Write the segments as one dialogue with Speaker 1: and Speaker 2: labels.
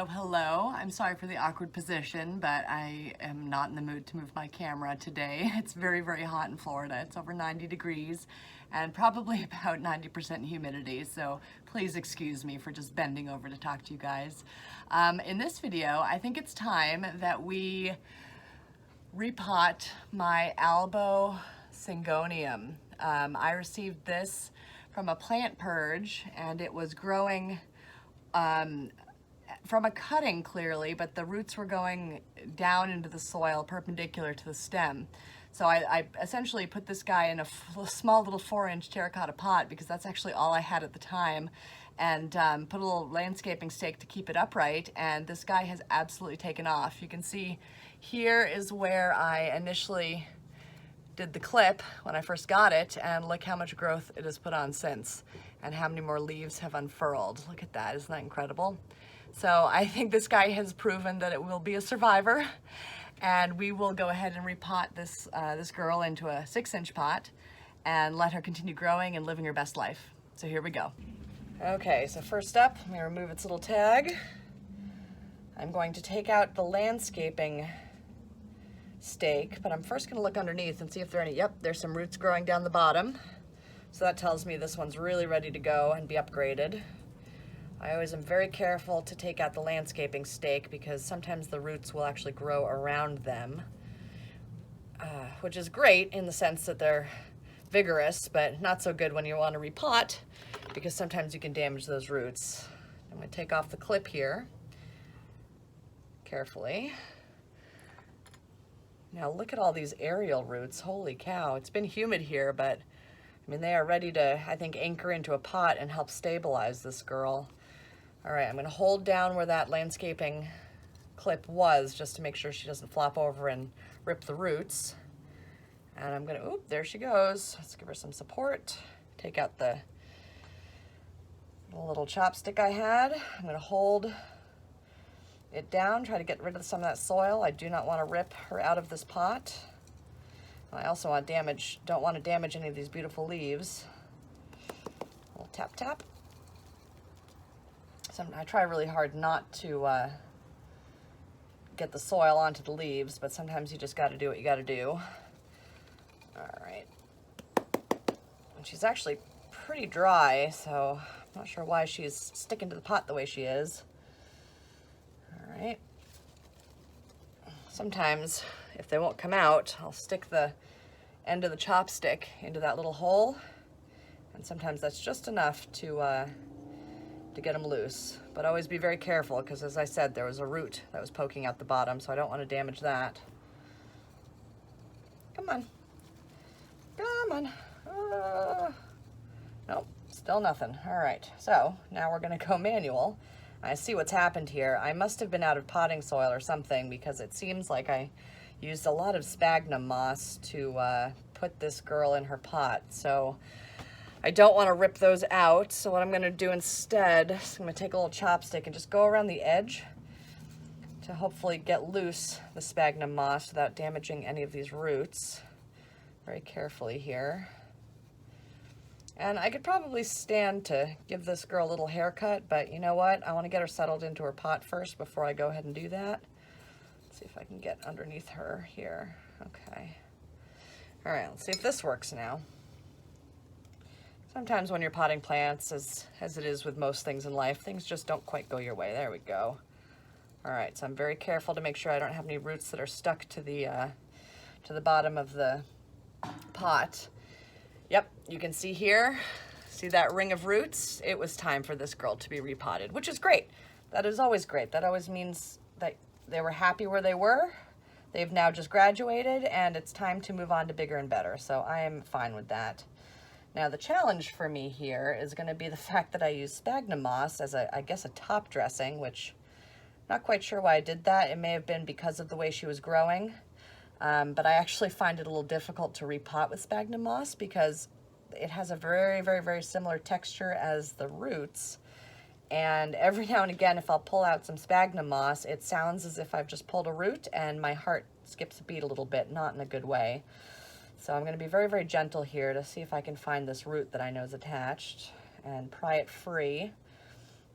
Speaker 1: Hello, hello. I'm sorry for the awkward position, but I am not in the mood to move my camera today. It's very, very hot in Florida. It's over 90 degrees and probably about 90% humidity, so please excuse me for just bending over to talk to you guys. In this video, I think it's time that we repot my Albo Syngonium. I received this from a plant purge, and it was growing from a cutting clearly, but the roots were going down into the soil perpendicular to the stem. So I essentially put this guy in a small little 4-inch terracotta pot because that's actually all I had at the time, and put a little landscaping stake to keep it upright, and this guy has absolutely taken off. You can see here is where I initially did the clip when I first got it, and look how much growth it has put on since and how many more leaves have unfurled. Look at that, isn't that incredible? So I think this guy has proven that it will be a survivor, and we will go ahead and repot this this girl into a 6-inch pot and let her continue growing and living her best life. So here we go. Okay, so first up, let me remove its little tag. I'm going to take out the landscaping stake, but I'm first going to look underneath and see if there are any. Yep, there's some roots growing down the bottom, so that tells me this one's really ready to go and be upgraded. I always am very careful to take out the landscaping stake because sometimes the roots will actually grow around them, which is great in the sense that they're vigorous, but not so good when you want to repot because sometimes you can damage those roots. I'm going to take off the clip here carefully. Now look at all these aerial roots. Holy cow, it's been humid here, but I mean, they are ready to, I think, anchor into a pot and help stabilize this girl. All right, I'm gonna hold down where that landscaping clip was just to make sure she doesn't flop over and rip the roots. And I'm gonna, oop, there she goes. Let's give her some support. Take out the little chopstick I had. I'm gonna hold it down, try to get rid of some of that soil. I do not wanna rip her out of this pot. I also don't want to damage any of these beautiful leaves. A little tap tap. So I try really hard not to get the soil onto the leaves, but sometimes you just got to do what you got to do. All right. And she's actually pretty dry, so I'm not sure why she's sticking to the pot the way she is. All right. Sometimes, if they won't come out, I'll stick the end of the chopstick into that little hole, and sometimes that's just enough to get them loose. But always be very careful because, as I said, there was a root that was poking out the bottom, so I don't want to damage that. Come on. Come on. Nope, still nothing. All right, so now we're going to go manual. I see what's happened here. I must have been out of potting soil or something because it seems like I used a lot of sphagnum moss to put this girl in her pot. So I don't want to rip those out. So what I'm going to do instead is I'm going to take a little chopstick and just go around the edge to hopefully get loose the sphagnum moss without damaging any of these roots. Very carefully here. And I could probably stand to give this girl a little haircut, but you know what? I want to get her settled into her pot first before I go ahead and do that. Let's see if I can get underneath her here. Okay. All right, let's see if this works now. Sometimes when you're potting plants, as it is with most things in life, things just don't quite go your way. There we go. All right, so I'm very careful to make sure I don't have any roots that are stuck to the bottom of the pot. Yep, you can see here, see that ring of roots? It was time for this girl to be repotted, which is great. That is always great. That always means that they were happy where they were. They've now just graduated, and it's time to move on to bigger and better. So I am fine with that. Now the challenge for me here is going to be the fact that I use sphagnum moss as I guess a top dressing, which I'm not quite sure why I did that. It may have been because of the way she was growing. But I actually find it a little difficult to repot with sphagnum moss because it has a very, very, very similar texture as the roots. And every now and again, if I'll pull out some sphagnum moss, it sounds as if I've just pulled a root and my heart skips a beat a little bit, not in a good way. So I'm going to be very, very gentle here to see if I can find this root that I know is attached and pry it free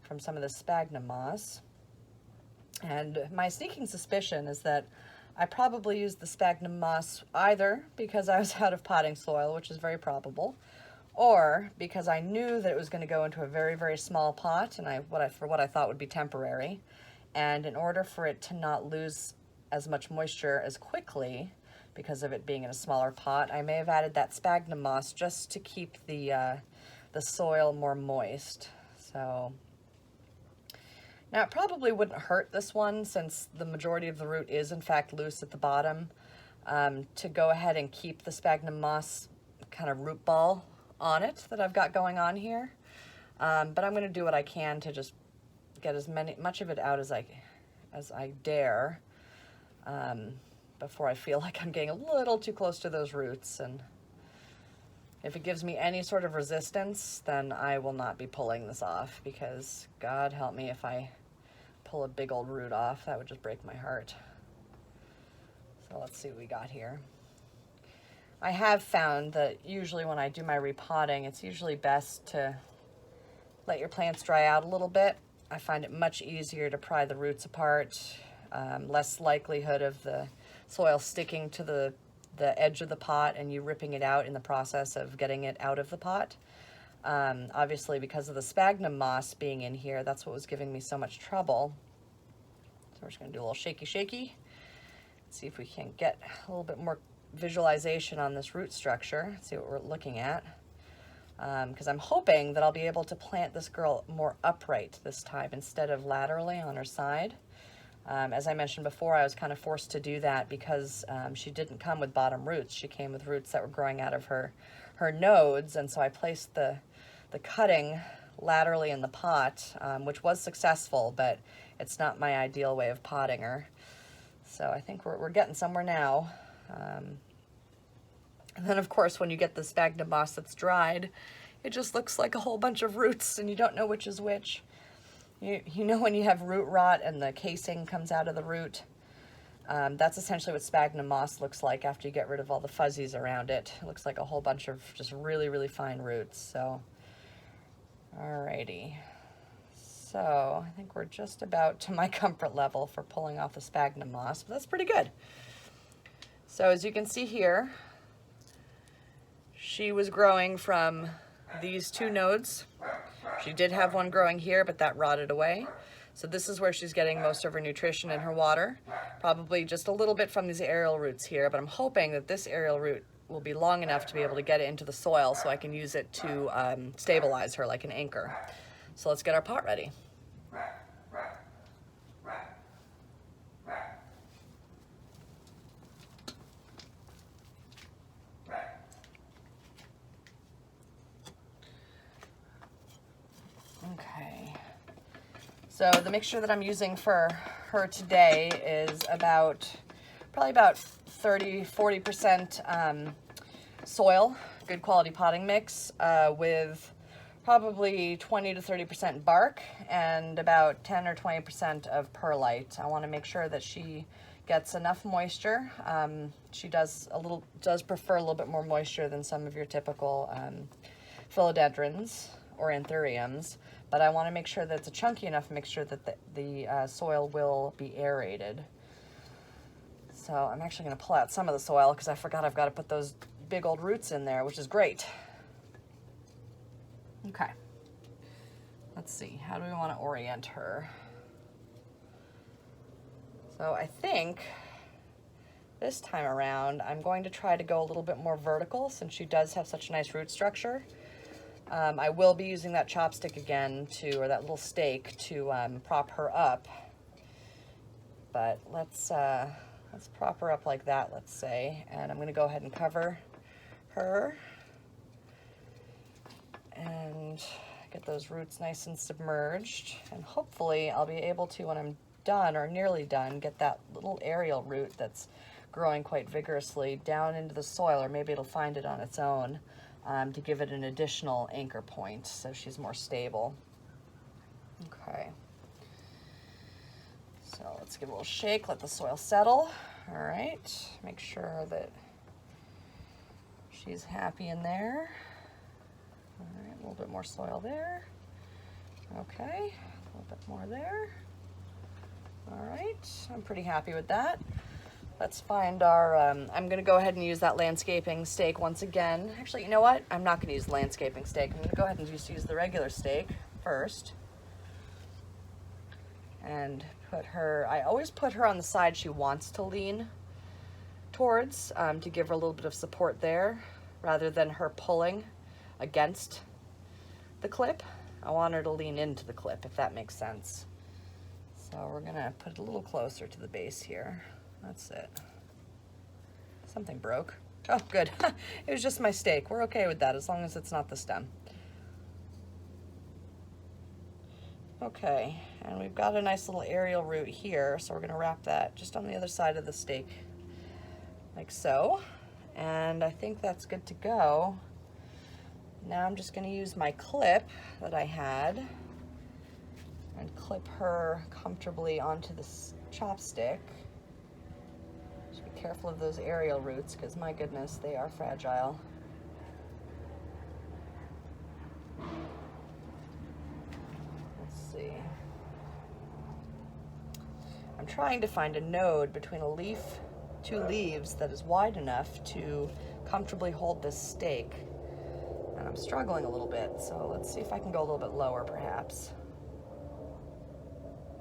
Speaker 1: from some of the sphagnum moss. And my sneaking suspicion is that I probably used the sphagnum moss either because I was out of potting soil, which is very probable, or because I knew that it was going to go into a very, very small pot, and for what I thought would be temporary. And in order for it to not lose as much moisture as quickly, because of it being in a smaller pot, I may have added that sphagnum moss just to keep the soil more moist. So now it probably wouldn't hurt this one, since the majority of the root is in fact loose at the bottom, to go ahead and keep the sphagnum moss kind of root ball on it that I've got going on here. But I'm going to do what I can to just get much of it out as I dare, before I feel like I'm getting a little too close to those roots. And if it gives me any sort of resistance, then I will not be pulling this off, because God help me if I pull a big old root off. That would just break my heart. So let's see what we got here. I have found that usually when I do my repotting, it's usually best to let your plants dry out a little bit. I find it much easier to pry the roots apart, less likelihood of the soil sticking to the edge of the pot and you ripping it out in the process of getting it out of the pot. Obviously, because of the sphagnum moss being in here, that's what was giving me so much trouble. So we're just going to do a little shaky. See if we can get a little bit more visualization on this root structure. See what we're looking at. Because I'm hoping that I'll be able to plant this girl more upright this time instead of laterally on her side. As I mentioned before, I was kind of forced to do that because she didn't come with bottom roots. She came with roots that were growing out of her nodes, and so I placed the cutting laterally in the pot, which was successful, but it's not my ideal way of potting her. So I think we're getting somewhere now. And then, of course, when you get the sphagnum moss that's dried, it just looks like a whole bunch of roots, and you don't know which is which. You know when you have root rot and the casing comes out of the root? That's essentially what sphagnum moss looks like after you get rid of all the fuzzies around it. It looks like a whole bunch of just really, really fine roots. So, alrighty. So I think we're just about to my comfort level for pulling off the sphagnum moss, but that's pretty good. So as you can see here, she was growing from these two nodes. She did have one growing here, but that rotted away. So this is where she's getting most of her nutrition and her water. Probably just a little bit from these aerial roots here, but I'm hoping that this aerial root will be long enough to be able to get it into the soil so I can use it to stabilize her like an anchor. So let's get our pot ready. Okay, so the mixture that I'm using for her today is probably about 30-40% soil, good quality potting mix, with probably 20 to 30% bark and about 10 or 20% of perlite. I want to make sure that she gets enough moisture. She does prefer a little bit more moisture than some of your typical philodendrons or anthuriums, but I want to make sure that it's a chunky enough mixture that the soil will be aerated. So I'm actually going to pull out some of the soil because I forgot I've got to put those big old roots in there, which is great. Okay, let's see, how do we want to orient her? So I think this time around I'm going to try to go a little bit more vertical since she does have such a nice root structure. I will be using that chopstick again or that little stake to prop her up. But let's prop her up like that, let's say. And I'm going to go ahead and cover her and get those roots nice and submerged. And hopefully I'll be able to, when I'm done or nearly done, get that little aerial root that's growing quite vigorously down into the soil, or maybe it'll find it on its own. To give it an additional anchor point so she's more stable. Okay. So let's give it a little shake, let the soil settle. All right, make sure that she's happy in there. All right, a little bit more soil there. Okay, a little bit more there. All right, I'm pretty happy with that. Let's find our, I'm gonna go ahead and use that landscaping stake once again. Actually, you know what? I'm not gonna use the landscaping stake. I'm gonna go ahead and just use the regular stake first. And put her, I always put her on the side she wants to lean towards, to give her a little bit of support there, rather than her pulling against the clip. I want her to lean into the clip, if that makes sense. So we're gonna put it a little closer to the base here. That's it. Something broke. Oh, good. It was just my stake. We're okay with that as long as it's not the stem. Okay, and we've got a nice little aerial root here, so we're gonna wrap that just on the other side of the stake, like so. And I think that's good to go. Now I'm just gonna use my clip that I had and clip her comfortably onto this chopstick. Just be careful of those aerial roots, because my goodness, they are fragile. Let's see. I'm trying to find a node between a leaf, two leaves, that is wide enough to comfortably hold this stake. And I'm struggling a little bit, so let's see if I can go a little bit lower perhaps.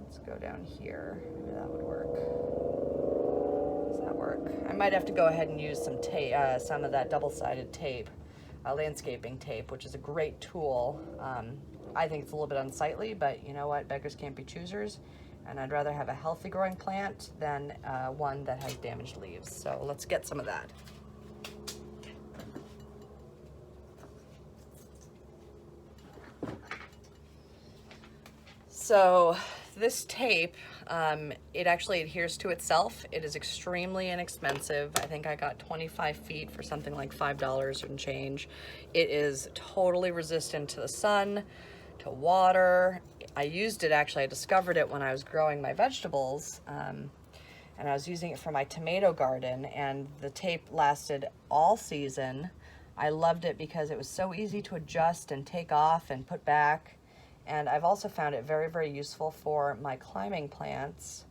Speaker 1: Let's go down here. Maybe that would work. Does that work? I might have to go ahead and use some tape, some of that double-sided tape, landscaping tape, which is a great tool. I think it's a little bit unsightly, but you know what? Beggars can't be choosers. And I'd rather have a healthy growing plant than one that has damaged leaves. So let's get some of that. So this tape, it actually adheres to itself. It is extremely inexpensive. I think I got 25 feet for something like $5 and change. It is totally resistant to the sun, to water. I used it, actually, I discovered it when I was growing my vegetables, and I was using it for my tomato garden, and the tape lasted all season. I loved it because it was so easy to adjust and take off and put back. And I've also found it very, very useful for my climbing plants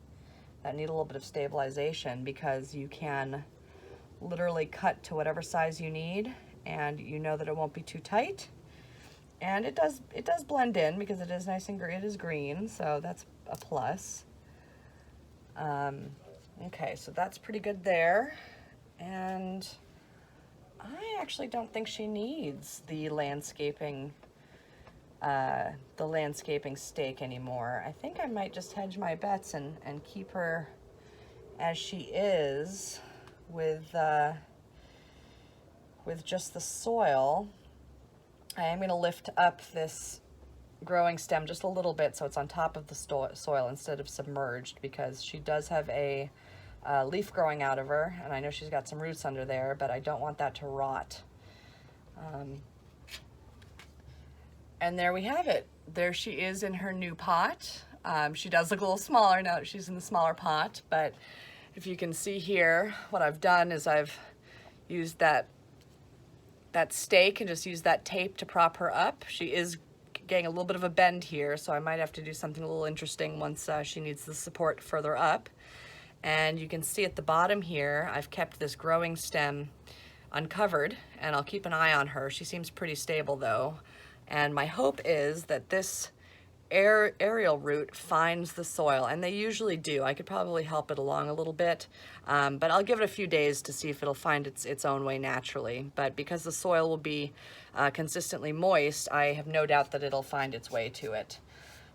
Speaker 1: that need a little bit of stabilization, because you can literally cut to whatever size you need, and you know that it won't be too tight. And it does blend in because it is nice and green. It is green, so that's a plus. Okay, so that's pretty good there. And I actually don't think she needs the landscaping stake anymore. I think I might just hedge my bets and keep her as she is with just the soil. I am going to lift up this growing stem just a little bit so it's on top of the soil instead of submerged, because she does have a leaf growing out of her, and I know she's got some roots under there, but I don't want that to rot. And there we have it. There she is in her new pot. She does look a little smaller now that she's in the smaller pot, but if you can see here, what I've done is I've used that stake and just used that tape to prop her up. She is getting a little bit of a bend here, so I might have to do something a little interesting once she needs the support further up. And you can see at the bottom here, I've kept this growing stem uncovered, and I'll keep an eye on her. She seems pretty stable though. And my hope is that this aerial root finds the soil, and they usually do. I could probably help it along a little bit, but I'll give it a few days to see if it'll find its own way naturally. But because the soil will be consistently moist, I have no doubt that it'll find its way to it.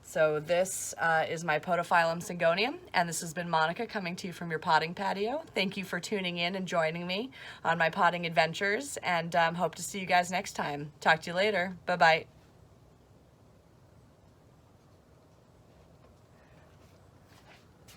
Speaker 1: So this is my Podophyllum Syngonium, and this has been Monica coming to you from your potting patio. Thank you for tuning in and joining me on my potting adventures, and hope to see you guys next time. Talk to you later. Bye-bye.